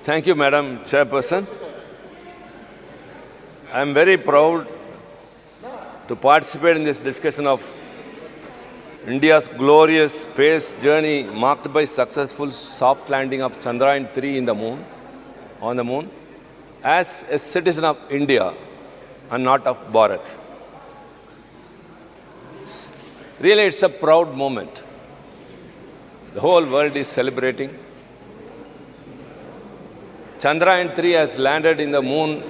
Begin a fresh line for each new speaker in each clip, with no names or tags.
Thank you, Madam Chairperson. I am very proud to participate in this discussion of India's glorious space journey marked by successful soft landing of Chandrayaan-3 on the moon, as a citizen of India and not of Bharat. Really, it's a proud moment. The whole world is celebrating. Chandrayaan-3 has landed in the moon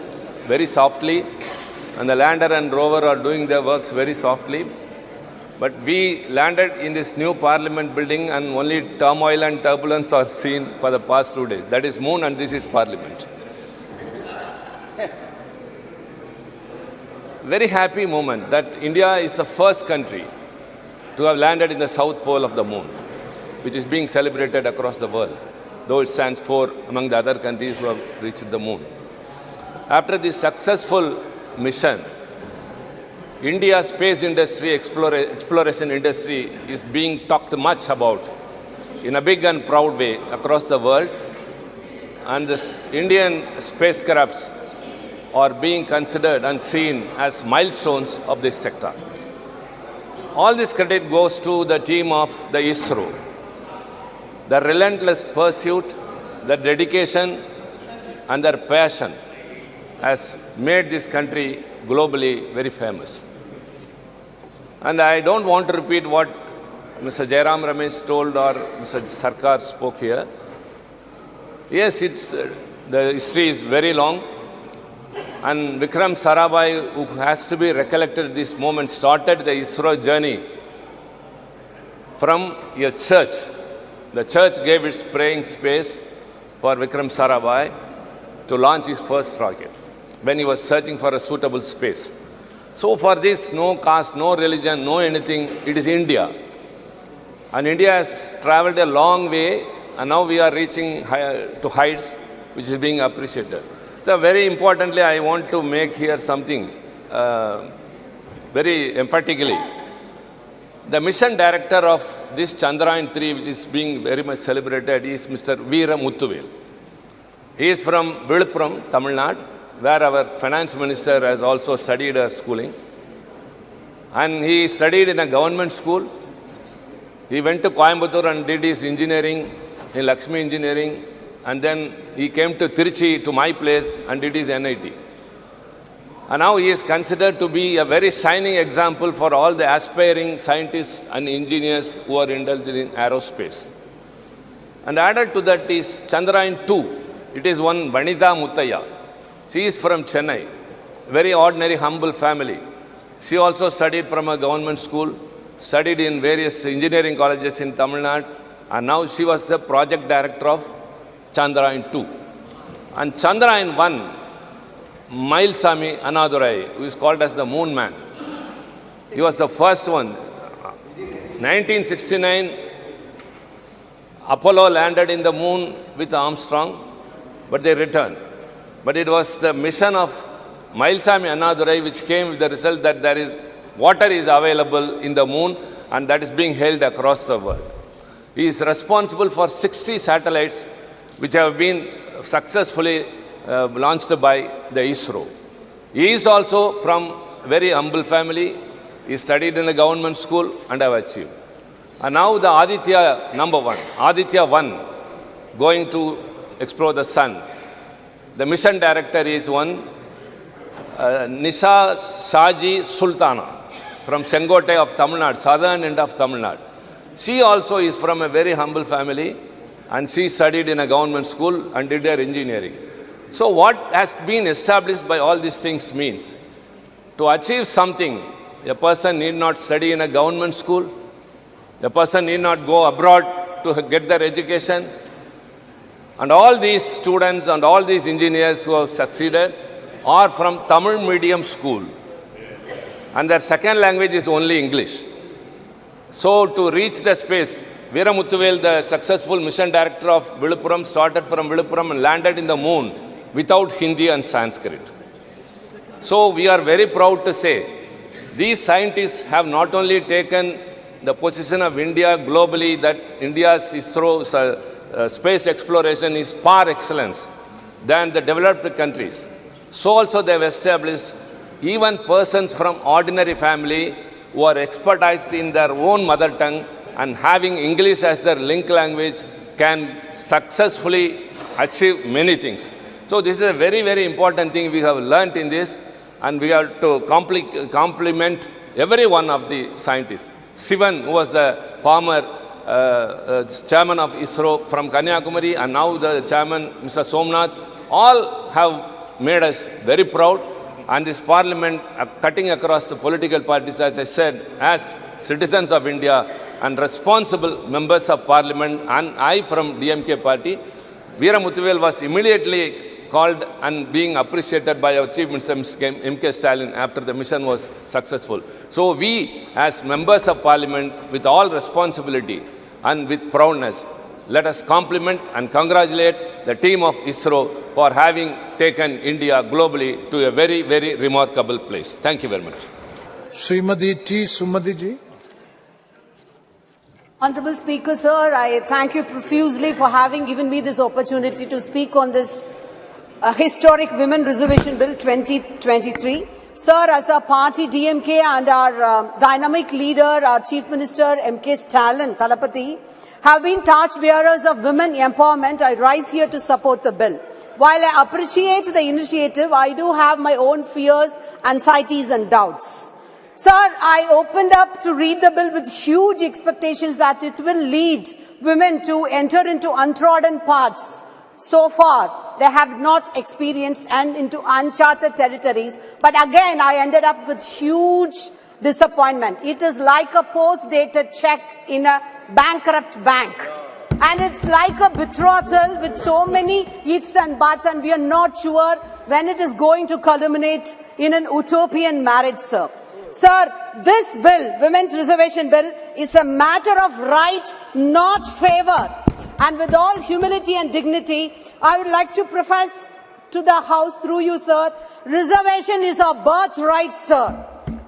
very softly, and the lander and rover are doing their works very softly. But we landed in this new parliament building and only turmoil and turbulence are seen for the past 2 days. That is moon and this is parliament. Very happy moment that India is the first country to have landed in the south pole of the moon, which is being celebrated across the world, though it stands for among the other countries who have reached the moon. After this successful mission, India's space industry, exploration industry is being talked much about in a big and proud way across the world, and the Indian spacecrafts are being considered and seen as milestones of this sector. All this credit goes to the team of the ISRO. The relentless pursuit, the dedication, and their passion has made this country globally very famous. And I don't want to repeat what Mr. Jairam Ramesh told or Mr. Sarkar spoke here. Yes, the history is very long. And Vikram Sarabhai, who has to be recollected at this moment, started the ISRO journey from a church. The church gave its praying space for Vikram Sarabhai to launch his first rocket when he was searching for a suitable space. So for this, no caste, no religion, no anything, it is India. And India has traveled a long way, and now we are reaching to heights which is being appreciated. So very importantly, I want to make here something very emphatically. The mission director of this Chandrayaan-3, which is being very much celebrated, is Mr. Veera Muthuvel. He is from Viluppuram, Tamil Nadu, where our finance minister has also studied schooling. And he studied in a government school. He went to Coimbatore and did his engineering in Lakshmi Engineering. And then he came to Trichy, to my place, and did his NIT. And now he is considered to be a very shining example for all the aspiring scientists and engineers who are indulged in aerospace. And added to that is Chandrayaan-2. It is one Vanitha Muttaya. She is from Chennai, very ordinary, humble family. She also studied from a government school, studied in various engineering colleges in Tamil Nadu, and now she was the project director of Chandrayaan-2. And Chandrayaan-1, Mailsamy Annadurai, who is called as the Moon Man, he was the first one. 1969, Apollo landed in the moon with Armstrong, but they returned. But it was the mission of Mailsamy Annadurai which came with the result that there is water is available in the moon, and that is being held across the world. He is responsible for 60 satellites which have been successfully launched by the ISRO. He is also from a very humble family. He studied in the government school and have achieved. And now the Aditya #1, Aditya 1, going to explore the sun. The mission director is one Nisha Shaji Sultana from Sengote of Tamil Nadu, southern end of Tamil Nadu. She also is from a very humble family, and she studied in a government school and did her engineering. So what has been established by all these things means, to achieve something, a person need not study in a government school, a person need not go abroad to get their education. And all these students and all these engineers who have succeeded are from Tamil medium school. And their second language is only English. So to reach the space, Veera Muthuvel, the successful mission director of Viluppuram, started from Viluppuram and landed in the moon without Hindi and Sanskrit. So we are very proud to say these scientists have not only taken the position of India globally, that India's ISRO space exploration is par excellence, than the developed countries. So also they have established even persons from ordinary family who are expertised in their own mother tongue and having English as their link language can successfully achieve many things. So this is a very, very important thing we have learnt in this, and we have to compliment every one of the scientists. Siva, who was the former chairman of ISRO from Kanyakumari, and now the chairman, Mr. Somnath, all have made us very proud. And this parliament, cutting across the political parties, as I said, as citizens of India and responsible members of parliament, and I from DMK party, Veera Muthuvel was immediately called and being appreciated by our Chief Minister, M.K. Stalin, after the mission was successful. So we, as members of parliament, with all responsibility and with proudness, let us compliment and congratulate the team of ISRO for having taken India globally to a very, very remarkable place. Thank you very much.
Srimati T. Sumati ji.
Honorable Speaker, sir, I thank you profusely for having given me this opportunity to speak on this historic Women Reservation Bill 2023. Sir, as our party DMK and our dynamic leader, our Chief Minister M.K. Stalin, Thalapathy, have been torchbearers of women empowerment, I rise here to support the bill. While I appreciate the initiative, I do have my own fears, anxieties and doubts. Sir, I opened up to read the bill with huge expectations that it will lead women to enter into untrodden paths. So far, they have not experienced and into uncharted territories. But again, I ended up with huge disappointment. It is like a post-dated check in a bankrupt bank. And it's like a betrothal with so many ifs and buts, and we are not sure when it is going to culminate in an utopian marriage, sir. Sir, this bill, Women's Reservation Bill, is a matter of right, not favour. And with all humility and dignity, I would like to profess to the House through you, sir, reservation is our birthright, sir.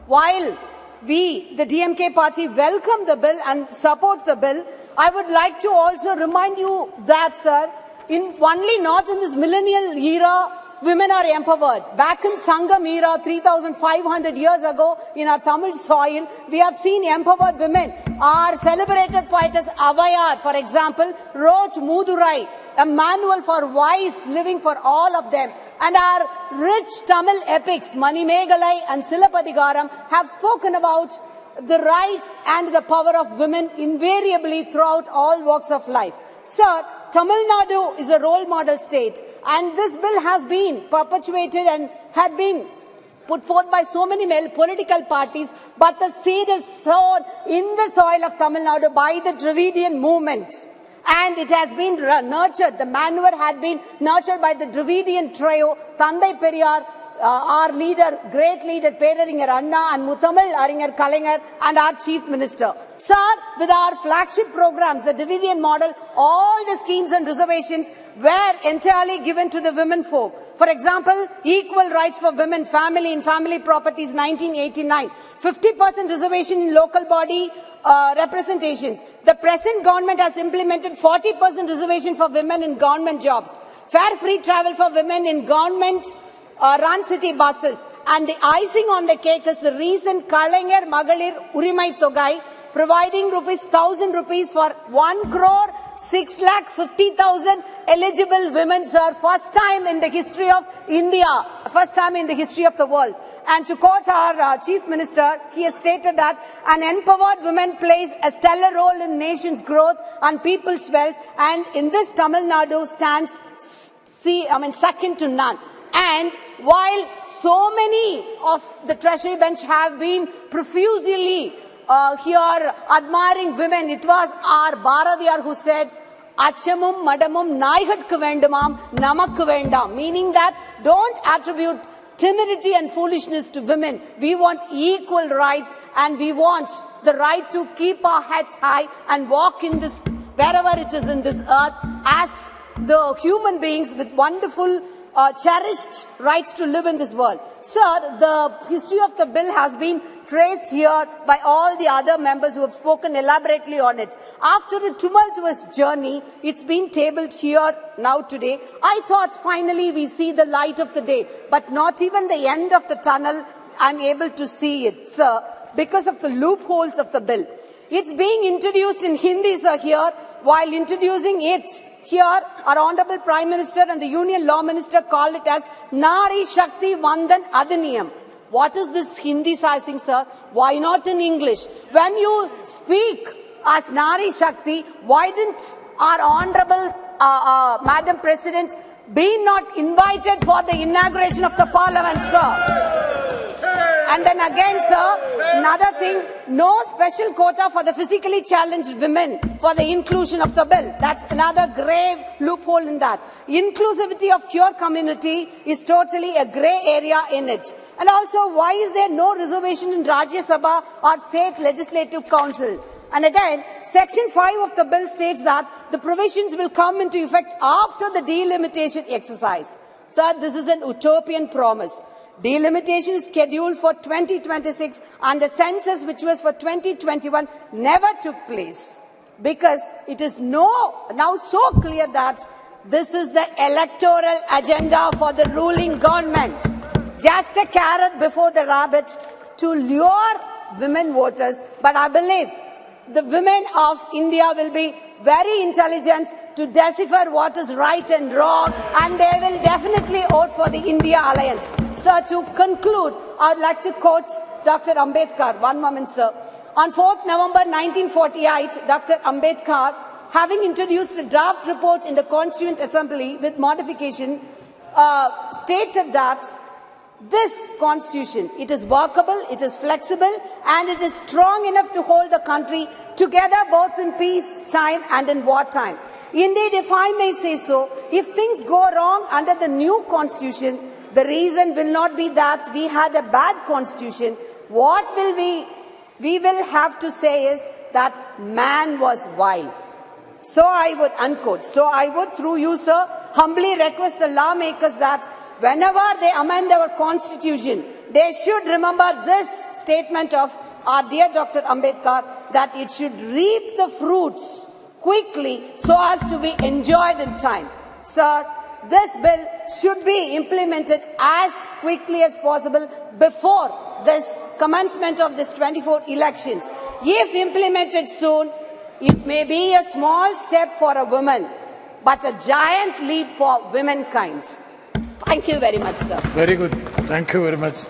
While we, the DMK party, welcome the bill and support the bill, I would like to also remind you that, sir, only not in this millennial era, women are empowered. Back in Sangam era, 3,500 years ago, in our Tamil soil, we have seen empowered women. Our celebrated poetess Avayar, for example, wrote Mudurai, a manual for wise living for all of them. And our rich Tamil epics, Manimegalai and Silapadigaram, have spoken about the rights and the power of women invariably throughout all walks of life. Sir, Tamil Nadu is a role model state, and this bill has been perpetuated and had been put forth by so many male political parties, but the seed is sown in the soil of Tamil Nadu by the Dravidian movement. And it has been nurtured, the manure had been nurtured by the Dravidian trio, Thandai Periyar, our leader, great leader, Peraringer Anna, and Muthamil Aringer Kalaignar, and our Chief Minister. Sir, with our flagship programs, the Dravidian model, all the schemes and reservations were entirely given to the women folk. For example, equal rights for women, family and family properties, 1989. 50% reservation in local body representations. The present government has implemented 40% reservation for women in government jobs. Fare free travel for women in government run city buses. And the icing on the cake is the recent Kalaignar Magalir Urimai Togai, providing ₹1,000 for 1,650,000 eligible women, sir. First time in the history of India, first time in the history of the world. And to quote our Chief Minister, he has stated that an empowered woman plays a stellar role in nation's growth and people's wealth. And in this, Tamil Nadu stands second to none. And while so many of the Treasury bench have been profusely here admiring women, it was our Bharadiyar who said, Achamum madamum naigatku vendumam namakku vendam, meaning that don't attribute timidity and foolishness to women. We want equal rights, and we want the right to keep our heads high and walk in this, wherever it is in this earth, as the human beings with wonderful, cherished rights to live in this world. Sir, the history of the bill has been traced here by all the other members who have spoken elaborately on it. After a tumultuous journey, it's been tabled here now today. I thought finally we see the light of the day, but not even the end of the tunnel I'm able to see it, sir, because of the loopholes of the bill. It's being introduced in Hindi, sir, here. While introducing it here, our Honorable Prime Minister and the Union Law Minister called it as Nari Shakti Vandan Adhiniyam. What is this Hindi-sizing, sir? Why not in English? When you speak as Nari Shakti, why didn't our Honorable Madam President be not invited for the inauguration of the Parliament, sir? And then again, sir, another thing, no special quota for the physically challenged women for the inclusion of the bill. That's another grave loophole in that. Inclusivity of queer community is totally a grey area in it. And also, why is there no reservation in Rajya Sabha or State Legislative Council? And again, Section 5 of the bill states that the provisions will come into effect after the delimitation exercise. Sir, this is an utopian promise. Delimitation is scheduled for 2026 and the census, which was for 2021, never took place because it is now so clear that this is the electoral agenda for the ruling government. Just a carrot before the rabbit to lure women voters. But I believe the women of India will be very intelligent to decipher what is right and wrong, and they will definitely vote for the India Alliance. Sir, to conclude, I would like to quote Dr. Ambedkar. One moment, sir. On 4th November 1948, Dr. Ambedkar, having introduced a draft report in the Constituent Assembly with modification, stated that this constitution, it is workable, it is flexible, and it is strong enough to hold the country together both in peace time and in war time. Indeed, if I may say so, if things go wrong under the new constitution, the reason will not be that we had a bad constitution. What will we will have to say is that man was vile. So I would, unquote. So I would, through you, sir, humbly request the lawmakers that whenever they amend our constitution, they should remember this statement of our dear Dr. Ambedkar, that it should reap the fruits quickly so as to be enjoyed in time. Sir, this bill should be implemented as quickly as possible before this commencement of this 24 elections. If implemented soon, it may be a small step for a woman, but a giant leap for womankind. Thank you very much, sir.
Very good. Thank you very much.